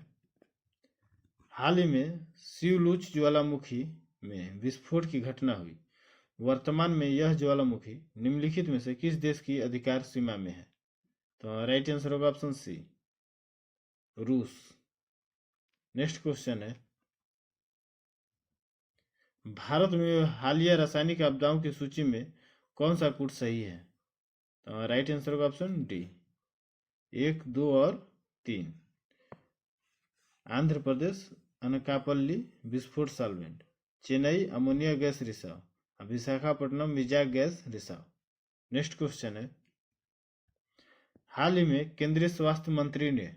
हाल ही में शिवलुच ज्वालामुखी में विस्फोट की घटना हुई। वर्तमान में यह ज्वालामुखी निम्नलिखित में से किस देश की अधिकार सीमा में है? तो राइट आंसर होगा ऑप्शन सी, रूस। नेक्स्ट क्वेश्चन है, भारत में हालिया रासायनिक आपदाओं की सूची में कौन सा कूट सही है? तो राइट आंसर होगा ऑप्शन डी, 1, 2 और 3। आंध्र प्रदेश अनकापल्ली विस्फोट सॉल्वेंट, चेन्नई अमोनिया गैस रिसाव, विशाखापट्टनम विजाग गैस रिसाव। नेक्स्ट क्वेश्चन है, हाल ही में केंद्रीय स्वास्थ्य मंत्री ने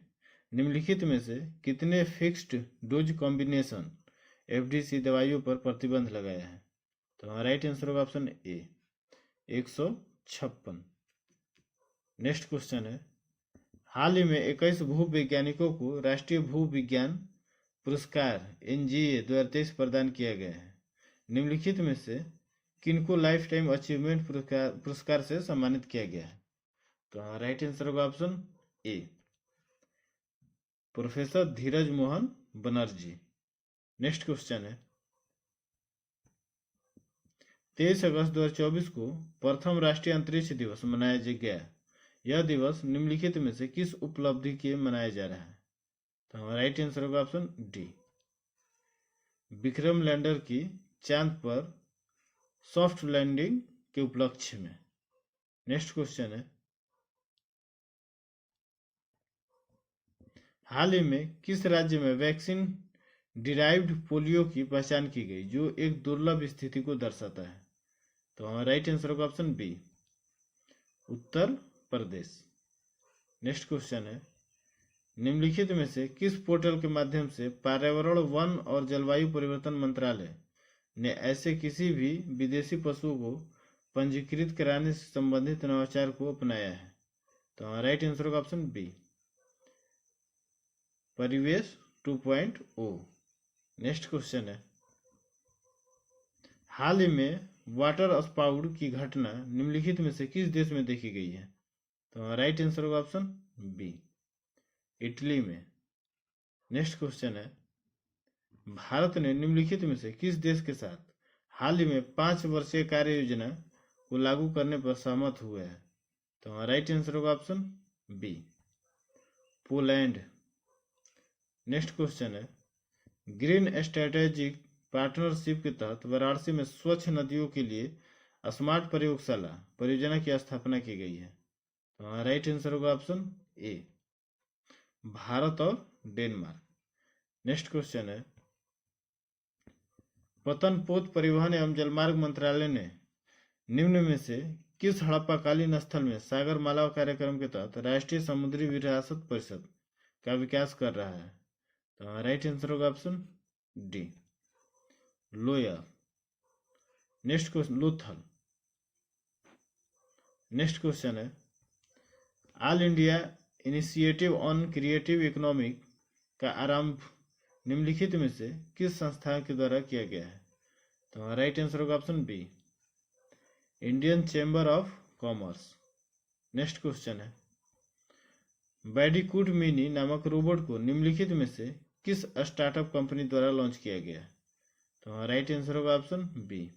निम्नलिखित में से कितने फिक्स्ड डोज कॉम्बिनेशन एफडीसी दवाइयों पर प्रतिबंध लगाया है? तो राइट आंसर होगा ऑप्शन ए, 156। नेक्स्ट क्वेश्चन है, हाल ही में 21 भूवैज्ञानिकों को राष्ट्रीय भूविज्ञान पुरस्कार NGA 2023 प्रदान किया गया है। निम्नलिखित में से किनको लाइफ टाइम अचीवमेंट पुरस्कार से सम्मानित किया गया है? तो राइट आंसर होगा ऑप्शन ए, प्रोफेसर धीरज मोहन बनर्जी। नेक्स्ट क्वेश्चन है 23 अगस्त 2024 को प्रथम राष्ट्रीय अंतरिक्ष दिवस मनाया गया। यह दिवस निम्नलिखित में से किस उपलब्धि के मनाया जा रहा है? तो हमारा राइट आंसर होगा ऑप्शन डी, विक्रम लैंडर की चांद पर सॉफ्ट लैंडिंग के उपलक्ष्य में। नेक्स्ट क्वेश्चन है हाल ही में किस राज्य में वैक्सीन डिराइव्ड पोलियो की पहचान की गई जो एक दुर्लभ स्थिति को दर्शाता है? तो हमारा राइट आंसर होगा option B, Uttar Pradesh. Next question है निम्नलिखित में से किस पोर्टल के माध्यम से पर्यावरण, वन और जलवायु परिवर्तन मंत्रालय ने ऐसे किसी भी विदेशी पशुओं को पंजीकृत कराने से संबंधित नवाचार को अपनाया है? तो हमारा राइट आंसर होगा ऑप्शन बी, परिवेश 2.0। नेक्स्ट क्वेश्चन है हाल ही में वाटर स्पाउट की घटना निम्नलिखित में से किस देश में देखी गई है? तो हमारा राइट आंसर होगा ऑप्शन बी, इटली में। नेक्स्ट क्वेश्चन है भारत ने निम्नलिखित में से किस देश के साथ हाल ही में 5 वर्षीय कार्य योजना को लागू करने पर सहमत हुए हैं? तो हमारा राइट आंसर होगा option B, Poland. Next question है ग्रीन स्ट्रेटेजिक पार्टनरशिप के तहत वाराणसी में स्वच्छ नदियों के लिए स्मार्ट प्रयोगशाला परियोजना की स्थापना की गई है। तो हमारा राइट आंसर होगा ऑप्शन ए, भारत और डेनमार्क। नेक्स्ट क्वेश्चन है पतन पोत परिवहन एवं जलमार्ग मंत्रालय ने निम्न में से किस हड़प्पाकालीन स्थल में सागर माला कार्यक्रम के तहत राष्ट्रीय समुद्री विरासत परिषद का विकास कर रहा है? तो हमारा राइट आंसर होगा option D, lower. Next question Lothal. Next question है all India initiative on creative economic का आरंभ निम्नलिखित में से किस संस्था के द्वारा किया गया है? तो हमारा राइट आंसर होगा option B, Indian chamber of commerce. Next question है बैडिकूट मिनी नामक रोबोट को निम्नलिखित में से किस स्टार्टअप कंपनी द्वारा लॉन्च किया गया? तो हमारा राइट आंसर होगा option B,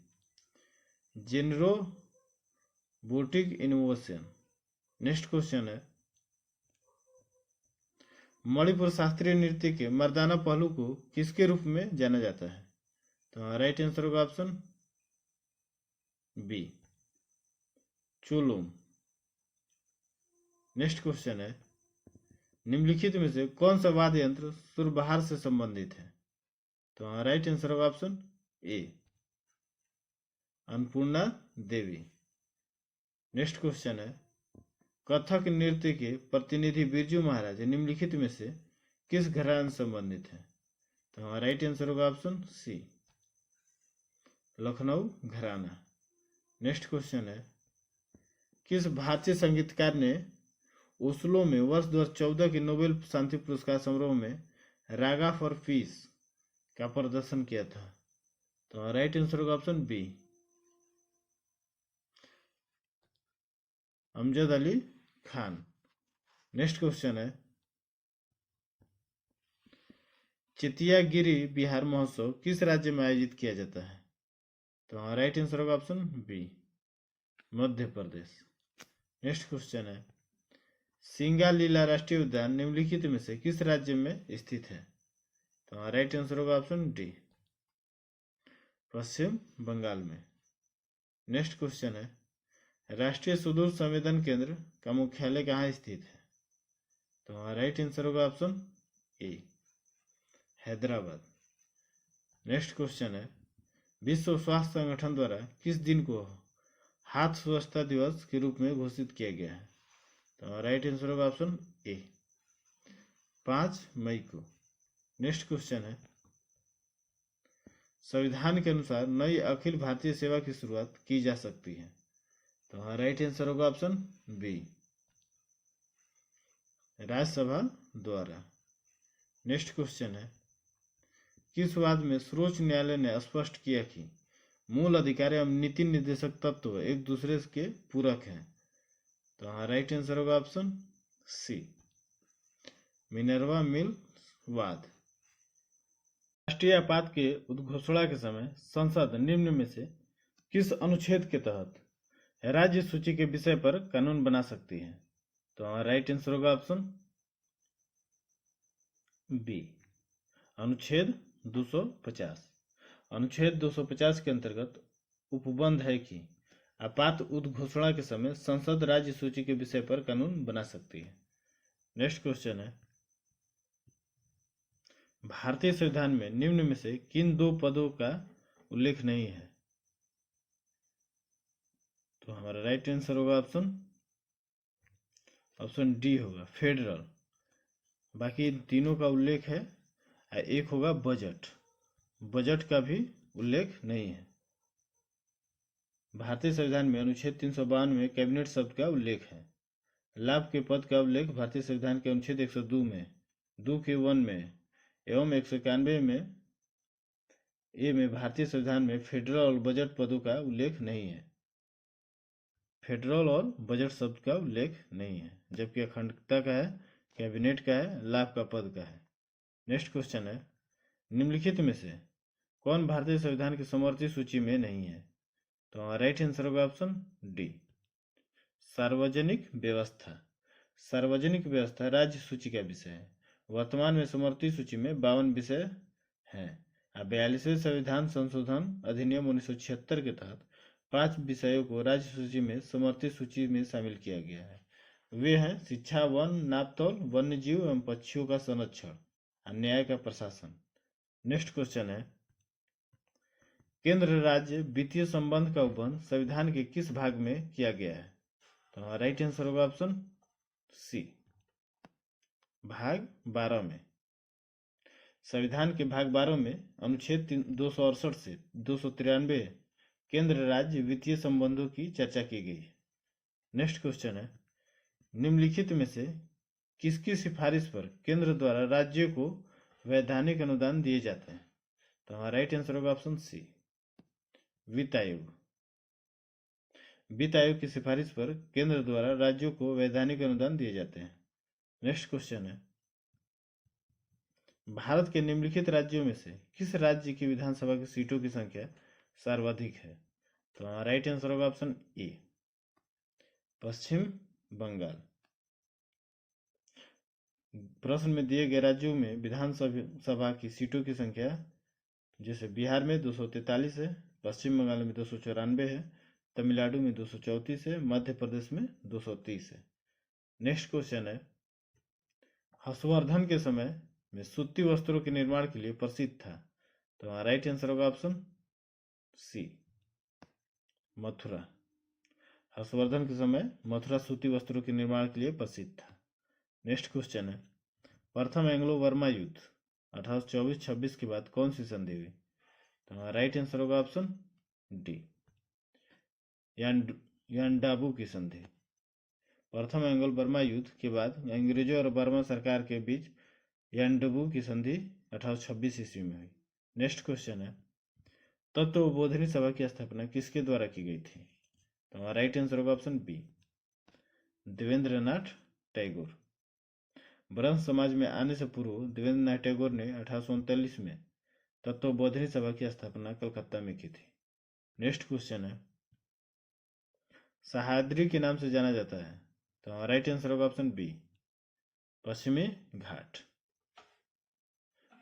Genrobotic innovation. Next question है मणिपुर शास्त्रीय नृत्य के मर्दाना पहलू को किसके रूप में जाना जाता है? तो हमारा राइट आंसर होगा option B, Cholom. Next question है निम्नलिखित में से कौन सा वाद्य यंत्र सुरबहार से संबंधित है? तो हमारा राइट आंसर होगा ऑप्शन ए, अन्नपूर्णा देवी। नेक्स्ट क्वेश्चन है कथक नृत्य के प्रतिनिधि बिरजू महाराज निम्नलिखित में से किस घराने से संबंधित है? तो हमारा राइट आंसर होगा ऑप्शन सी, लखनऊ घराना। नेक्स्ट क्वेश्चन है किस भारतीय संगीतकार ने ओस्लो में वर्ष 2014 के नोबेल शांति पुरस्कार समारोह में रागा फॉर पीस का प्रदर्शन किया था? तो राइट आंसर होगा option B, Amjad Ali Khan. Next question है चितियागिरी बिहार महोत्सव किस राज्य में आयोजित किया जाता है? तो राइट आंसर होगा option B, Madhya Pradesh. Next question है सिंगालीला राष्ट्रीय उद्यान निम्नलिखित में से किस राज्य में स्थित है? तो राइट आंसर होगा ऑप्शन डी, पश्चिम बंगाल में। नेक्स्ट क्वेश्चन है राष्ट्रीय सुदूर संवेदन केंद्र का मुख्यालय कहाँ स्थित है? तो राइट आंसर होगा ऑप्शन ए, हैदराबाद। नेक्स्ट क्वेश्चन है विश्व स्वास्थ्य संगठन द्वारा किस दिन को हाथ स्वच्छता दिवस के रूप में घोषित किया गया है? तो राइट आंसर होगा ऑप्शन ए, 5 मई को। नेक्स्ट क्वेश्चन है संविधान के अनुसार नई अखिल भारतीय सेवा की शुरुआत की जा सकती है? तो राइट आंसर होगा ऑप्शन बी, राज्यसभा द्वारा। नेक्स्ट क्वेश्चन है किस वाद में सर्वोच्च न्यायालय ने स्पष्ट किया कि मूल अधिकार एवं नीति निर्देशक तत्व एक दूसरे के पूरक हैं? तो राइट आंसर होगा ऑप्शन सी, मिनर्वा मिल्स वाद। राष्ट्रीय आपात के उद्घोषणा के समय संसद निम्न में से किस अनुच्छेद के तहत राज्य सूची के विषय पर कानून बना सकती है? तो हमारा राइट आंसर होगा ऑप्शन बी, अनुच्छेद 250। अनुच्छेद 250 के अंतर्गत उपबंध है कि आपात उद्घोषणा के समय संसद राज्य सूची के विषय पर कानून बना सकती है। नेक्स्ट क्वेश्चन है, भारतीय संविधान में निम्न में से किन दो पदों का उल्लेख नहीं है? तो हमारा राइट आंसर होगा ऑप्शन डी होगा, फेडरल। बाकी तीनों का उल्लेख है, एक होगा बजट, बजट का भी उल्लेख नहीं है। भारतीय संविधान में अनुच्छेद 352 में कैबिनेट शब्द का उल्लेख है। लाभ के पद का उल्लेख भारतीय संविधान के अनुच्छेद 102 में, 2 के 1 में एवं 191 में ए में भारतीय संविधान में फेडरल और बजट पदों का उल्लेख नहीं है। फेडरल और बजट शब्द का उल्लेख नहीं है, जबकि अखंडता का है, कैबिनेट का है, लाभ का पद का है। नेक्स्ट क्वेश्चन है, निम्नलिखित में से कौन भारतीय संविधान की समवर्ती सूची में नहीं है? तो हमारा राइट आंसर होगा ऑप्शन डी, सार्वजनिक व्यवस्था। सार्वजनिक व्यवस्था राज्य सूची का विषय है। वर्तमान में समवर्ती सूची में 52 विषय हैं। 42वें संविधान संशोधन अधिनियम 1976 के तहत 5 विषयों को राज्य सूची में समवर्ती सूची में शामिल किया गया है। वे हैं शिक्षा, वन, नापतौल, वन्य जीव एवं पक्षियों का संरक्षण, न्याय का प्रशासन। नेक्स्ट क्वेश्चन है, केंद्र राज्य वित्तीय संबंध का उपबंध संविधान के किस भाग में किया गया है? तो हमारा राइट आंसर होगा ऑप्शन सी, भाग 12 में। संविधान के भाग 12 में अनुच्छेद 268 से 293 केंद्र राज्य वित्तीय संबंधों की चर्चा की गई। नेक्स्ट क्वेश्चन है, निम्नलिखित में से किसकी सिफारिश पर केंद्र द्वारा राज्यों को वैधानिक अनुदान दिए जाते हैं? तो हमारा राइट आंसर होगा ऑप्शन सी, वित्त आयोग। वित्त आयोग की सिफारिश पर केंद्र द्वारा राज्यों को वैधानिक अनुदान दिए जाते हैं। नेक्स्ट क्वेश्चन है, भारत के निम्नलिखित राज्यों में से किस राज्य की विधानसभा की सीटों की संख्या सर्वाधिक है? तो हमारा राइट आंसर होगा ऑप्शन ए, पश्चिम बंगाल। प्रश्न में दिए गए राज्यों में विधानसभा की सीटों की संख्या, जैसे बिहार में 243 है, पश्चिम बंगाल में 294 है, तमिलनाडु में 234 है, मध्य प्रदेश में 230 है। नेक्स्ट क्वेश्चन है, हर्षवर्धन के समय में सूती वस्त्रों के निर्माण के लिए प्रसिद्ध था। तो हमारा राइट आंसर होगा ऑप्शन सी, मथुरा। हर्षवर्धन के समय मथुरा सूती वस्त्रों के निर्माण के लिए प्रसिद्ध था। नेक्स्ट क्वेश्चन है, प्रथम एंग्लो वर्मा युद्ध 1824-26 के बाद कौन सी संधि हुई? तो हमारा राइट आंसर होगा ऑप्शन डी, यांडाबू की संधि। प्रथम एंग्लो बर्मा युद्ध के बाद अंग्रेजों और बर्मा सरकार के बीच यांडबू की संधि 1826 ईस्वी में हुई। नेक्स्ट क्वेश्चन है, तत्वबोधिनी सभा की स्थापना किसके द्वारा की गई थी? तो हमारा राइट आंसर होगा ऑप्शन बी, देवेंद्रनाथ टैगोर। ब्रह्म समाज में आने से पूर्व देवेंद्रनाथ टैगोर ने 1839 में तत्वबोधिनी सभा की स्थापना कलकत्ता में की थी। नेक्स्ट क्वेश्चन है, सह्याद्री के नाम से जाना जाता है। तो हमारा राइट आंसर होगा ऑप्शन बी, पश्चिमी घाट।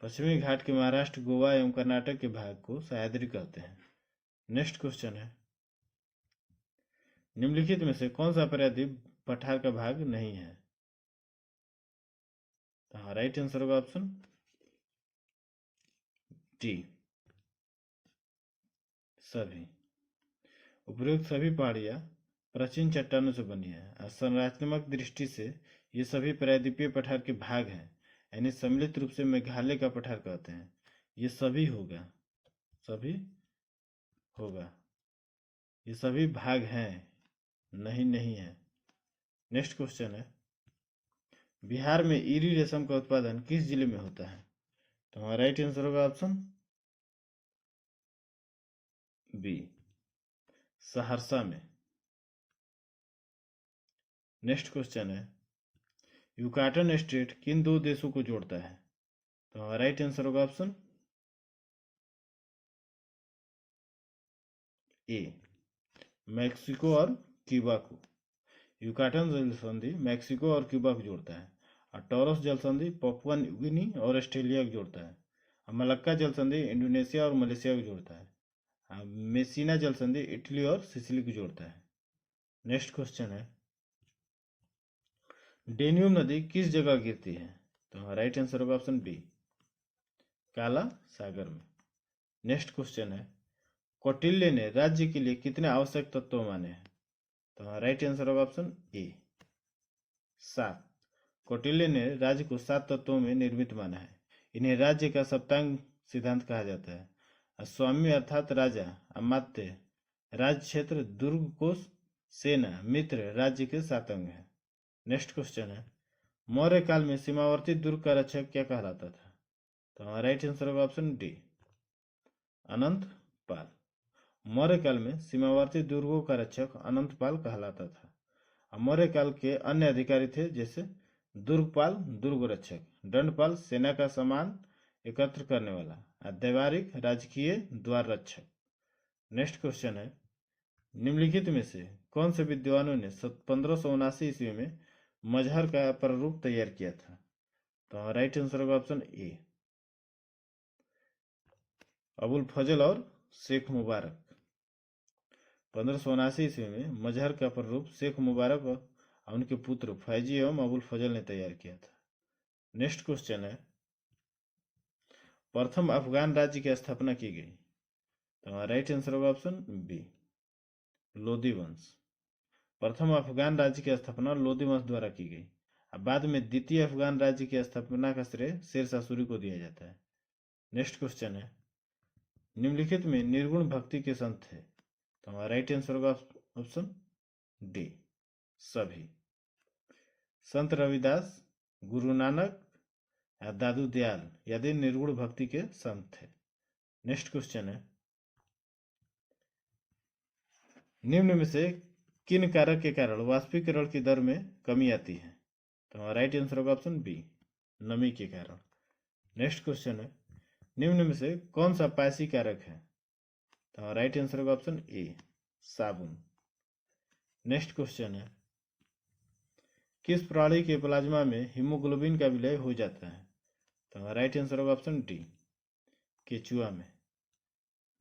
पश्चिमी घाट के महाराष्ट्र, गोवा एवं कर्नाटक के भाग को सह्याद्री कहते हैं। नेक्स्ट क्वेश्चन है, निम्नलिखित में से कौन सा प्रायद्वीप पठार का भाग नहीं है? तो हमारा राइट आंसर होगा ऑप्शन डी, सभी। उपरोक्त सभी पहाड़ियां प्राचीन चट्टानों से बनी है और संरचनात्मक दृष्टि से ये सभी प्रायद्वीपीय पठार के भाग हैं, यानी सम्मिलित रूप से मेघालय का पठार कहते हैं। ये सभी होगा, सभी होगा, ये सभी भाग हैं, नहीं नहीं है। नेक्स्ट क्वेश्चन है, बिहार में ईरी रेशम का उत्पादन किस जिले में होता है? तो हमारा राइट आंसर होगा ऑप्शन बी, सहरसा में। नेक्स्ट क्वेश्चन है, युकाटन स्टेट किन दो देशों को जोड़ता है? तो हमारा राइट आंसर होगा ऑप्शन ए मैक्सिको और क्यूबा को, युकाटन जल संधि मैक्सिको और क्यूबा को जोड़ता है, और टॉरस जल संधि पपुआ न्यू गिनी और ऑस्ट्रेलिया को जोड़ता है, और मलक्का जल संधि इंडोनेशिया और मलेशिया को जोड़ता है, और मेसिना जल संधि इटली और सिसिली को जोड़ता है। नेक्स्ट क्वेश्चन है, डेन्यूब नदी किस जगह गिरती है? तो राइट आंसर होगा ऑप्शन बी, काला सागर में। नेक्स्ट क्वेश्चन है, कौटिल्य ने राज्य के लिए कितने आवश्यक तत्व माने हैं? तो राइट आंसर होगा ऑप्शन ए, 7। कौटिल्य ने राज्य को 7 तत्वों में निर्मित माना है। इन्हें राज्य का सप्तांग सिद्धांत कहा जाता है। स्वामी अर्थात राजा, अमात्य, राज क्षेत्र, दुर्ग, कोष, सेना, मित्र राज्य के 7 अंग हैं। नेक्स्ट क्वेश्चन है, मौर्य काल में सीमावर्ती दुर्ग का रक्षक क्या कहलाता था? तो राइट आंसर होगा ऑप्शन डी, अनंत पाल। मौर्य काल में सीमावर्ती दुर्गों का रक्षक अनंत पाल कहलाता था। मौर्य काल के अन्य अधिकारी थे जैसे दुर्गपाल दुर्ग रक्षक, दंडपाल सेना का सामान एकत्र करने वाला, दैवारिक राजकीय द्वार रक्षक। नेक्स्ट क्वेश्चन है, निम्नलिखित में से कौन से विद्वानों ने 1579 ईस्वी में मजहर का प्रारूप तैयार किया था? तो राइट आंसर होगा ऑप्शन ए, अबुल फजल और शेख मुबारक। 1579 ईस्वी में मजहर का प्रारूप शेख मुबारक और उनके पुत्र फैजी एवं अबुल फजल ने तैयार किया था। नेक्स्ट क्वेश्चन है, प्रथम अफगान राज्य की स्थापना की गई? तो राइट आंसर होगा ऑप्शन बी, लोदी वंश। प्रथम अफगान राज्य की स्थापना लोदी वंश द्वारा की गई। अब बाद में द्वितीय अफगान राज्य की स्थापना का श्रेय शेरशाह सूरी को दिया जाता है। नेक्स्ट क्वेश्चन है, निम्नलिखित में निर्गुण भक्ति के संत थे? तो हमारा राइट आंसर होगा ऑप्शन डी, सभी। संत रविदास, गुरु नानक, दादू दयाल यदि निर्गुण भक्ति के संत थे। नेक्स्ट क्वेश्चन है, निम्न में से किन कारक के कारण वाष्पीकरण की दर में कमी आती है? तो हमारा राइट आंसर होगा ऑप्शन बी, नमी के कारण। नेक्स्ट क्वेश्चन है, निम्न में से कौन सा पायसी कारक है? तो हमारा राइट आंसर होगा ऑप्शन ए, साबुन। नेक्स्ट क्वेश्चन है, किस प्राणी के प्लाज्मा में हीमोग्लोबिन का विलय हो जाता है? तो हमारा राइट आंसर होगा ऑप्शन डी, केचुआ में।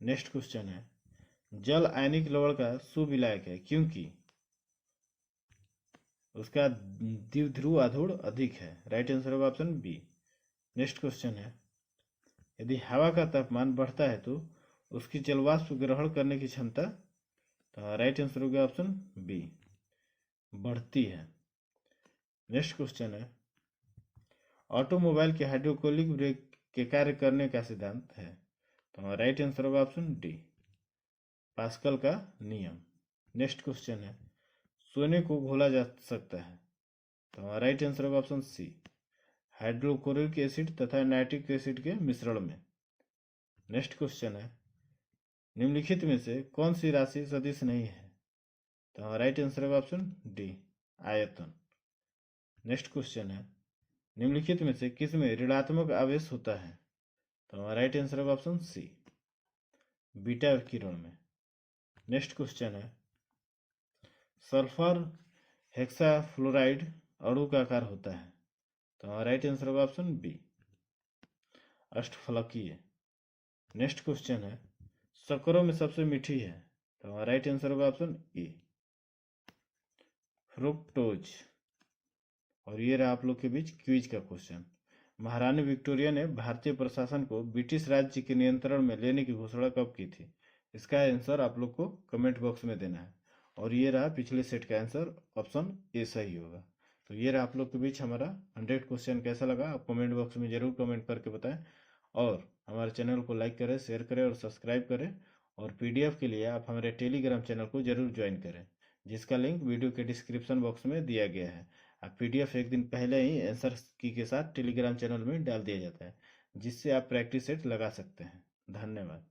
नेक्स्ट क्वेश्चन है, जल आयनिक लवण का सुविलायक है क्योंकि उसका द्विध्रुव आधूड़ अधिक है। राइट आंसर होगा ऑप्शन बी। नेक्स्ट क्वेश्चन है, यदि हवा का तापमान बढ़ता है तो उसकी जलवाष्प ग्रहण करने की क्षमता? तो राइट आंसर होगा ऑप्शन बी, बढ़ती है। नेक्स्ट क्वेश्चन है, ऑटोमोबाइल के हाइड्रोक्लिक ब्रेक के कार्य करने का सिद्धांत है? तो राइट आंसर होगा ऑप्शन डी, पास्कल का नियम। नेक्स्ट क्वेश्चन है, सोने को घोला जा सकता है? तो राइट आंसर होगा ऑप्शन सी, हाइड्रोक्लोरिक एसिड तथा नाइट्रिक एसिड के मिश्रण में। नेक्स्ट क्वेश्चन है, निम्नलिखित में से कौन सी राशि सदिश नहीं है? तो राइट आंसर होगा ऑप्शन डी, आयतन। नेक्स्ट क्वेश्चन है, निम्नलिखित में से किस में ऋणात्मक आवेश होता है? तो राइट आंसर होगा ऑप्शन सी, बीटा किरण में। नेक्स्ट क्वेश्चन है, सल्फर हेक्साफ्लोराइड अणु का आकार होता है? तो राइट आंसर होगा ऑप्शन बी, अष्टफलकीय। नेक्स्ट क्वेश्चन है, शक्करों में सबसे मीठी है? तो राइट आंसर होगा ऑप्शन ए, फ्रुक्टोज। और ये रहा आप लोग के बीच क्विज का क्वेश्चन। महारानी विक्टोरिया ने भारतीय प्रशासन को ब्रिटिश राज्य के नियंत्रण में लेने की घोषणा कब की थी? इसका आंसर आप लोग को कमेंट बॉक्स में देना है। और ये रहा पिछले सेट का आंसर, ऑप्शन ए सही होगा। तो ये रहा आप लोग के बीच हमारा 100 क्वेश्चन। कैसा लगा आप कमेंट बॉक्स में जरूर कमेंट करके बताएं, और हमारे चैनल को लाइक करें, शेयर करें और सब्सक्राइब करें। और पीडीएफ के लिए आप हमारे टेलीग्राम चैनल को जरूर ज्वाइन करें, जिसका लिंक वीडियो के डिस्क्रिप्शन बॉक्स में दिया गया है। आप पीडीएफ एक दिन पहले ही आंसर की के साथ टेलीग्राम चैनल में डाल दिया जाता है, जिससे आप प्रैक्टिस सेट लगा सकते हैं। धन्यवाद।